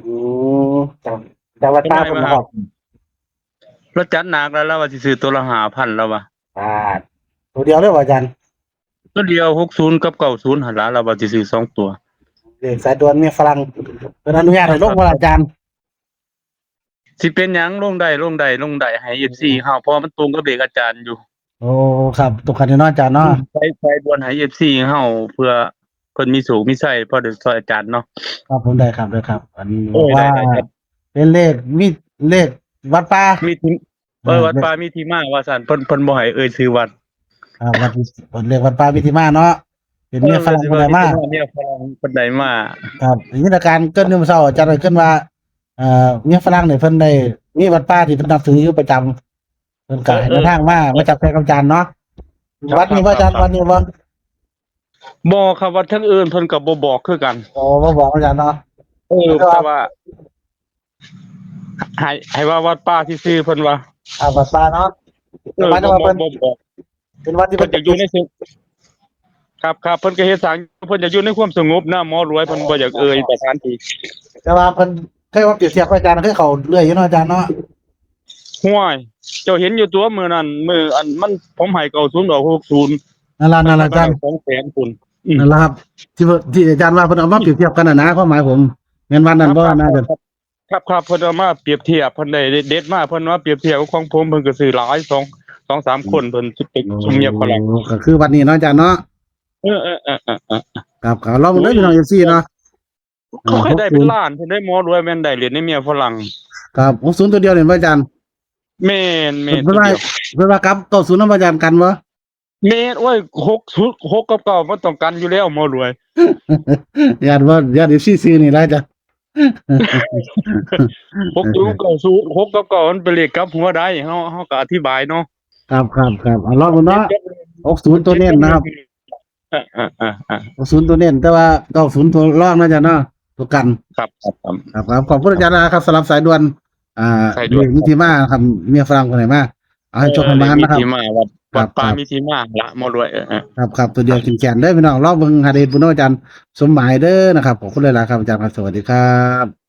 อืมจากวัดก็ป่าได้มาครับผมนะครับแล้วจัดหนักแล้วว่าสิซื้อตัวละ5,000แล้วว่ะอ่าตัวเดียวเลยว่ะอาจารย์ตัวเดียว60กับ90หั่นล่ะแล้วว่าสิซื้อ2ตัวเด็กสายด่วนเมียฝรั่งเป็นอนุญาตให้ลงบ่ล่ะอาจารย์สิเป็นหยังลงได้ให้ FC เฮาเพราะมันตรงกับเลขอาจารย์อยู่โอ้ครับตกกันอยู่เนาะอาจารย์เนาะใส่ด่วนให้ FC เฮาเพื่อเพิ่นมีโชคมีชัยพอได้ช่วยอาจารย์เนาะครับผมได้ครับอันนี้บโอ้ยอกว่าได้ครับเป็นเลขมีเลขวัดป่ามีที่วัดเลขป่ามีที่มาว่าซั่นเพิ่นบ่ให้เอ่ยชื่อวัดวัดเลขวัดป่าวิธิมาเนาะเป็นเมียฝรั่งสิคนใดมา ว่ามีที่มาเนี่ยฝรั่งเพิ่นได้มาครับอย่างนี้อาการเกินอยู่เมื่อเช้าอาจารย์ได้เกินว่าเมียฝรั่งเนี่ยเพิ่นได้มีวัดป่าที่เพิ่นนับถืออยู่ประจำเพิ่นก็ให้เดินทางมาจับแพรกำจานเนาะวัดนี้ว่าอาจารย์วัดนี้บ่บ่ครับวัดทั้งอื่นเพิ่นก็บ่บอกคือกันโอ้บ่บอกอาจารย์เนาะแต่ว่าแต่ว่าให้ว่าวัดป่าซื่อๆเพิ่นว่าวัดป่าเนาะแต่หมายถึงว่าเพิ่นบ่บอกเป็นวัดที่เพิ่นเพิ่นอยากอยู่ในครับเพิ่นก็เฮ็ดสร้างเพิ่นอยากอยู่ในความสงบนะหมอรวยเพิ่นบ่อยากเอ่ยสถานที่แต่ว่าเพิ่นเคยว่าเปรียบเทียบกับอาจารย์เคยเข้าเรื่อยอยู่เนาะอาจารย์เนาะห้วยเจ้าเห็นอยู่ตัวมื้อนั้นมื้ออันมันผมให้90ออก60นั่นล่ะอาจารย์200,000พุ่นนั่นล่ะครับที่อาจารย์ว่าเพิ่นเอามาเปรียบเทียบกันน่ะนะความหมายผมแม่นวันนั้นบ่น่าจะ ครับเพิ่นเอามาเปรียบเทียบเพิ่นได้เด็ดมาเพิ่นว่าเปรียบเทียบกับของผมเพิ่นก็ซื้อหลาย2-3คนเพิ่นสิไปซุมเงียบฝรั่งก็คือวัดนี้เนาะอาจารย์เนาะเออๆๆครับก็ลองเด้อพี่น้อง FC เนาะเขาเคยได้เป็น60 ล้านเพิ่นได้หมอรวยแม่นได้เหรียญในเมียฝรั่งครับ60ตัวเดียวเนี่ยบ่อาจารย์แม่นเพิ่นว่าตัวเดียวเพิ่นว่ากลับ90นำบ่อาจารย์กันบ่ แม่นโอ้ย6กับ9มันต้องกันอยู่แล้วหมอรวย ญาติ FC ซื้อนี่ล่ะอาจารย์ 6กับ9 6กับ9มันเป็นเลขกลับหัวได้เฮาก็อธิบายเนาะครับลองดูเนาะ60ตัวเน้นนะครับอา60ตัวเน้นแต่ว่า90ตัวรองนะอาจารย์เนาะตัวกันๆครับครับขอบคุณอาจารย์นะครับสำหรับสายด่วนใส่ด่วนเลขมิถิมาครับเมียฝรั่งคนไหนมาเอาให้โชคให้มานนะครับมีที่มาวัดป่าครับมีที่มาละหมอรวยครับตัวเดียวกินแกนเด้อพี่น้องรอบเบิ่งหาเดชบุญเนาะอาจารย์สมหมายเด้อนะครับขอบคุณหลายๆครับอาจารย์ครับสวัสดีครับ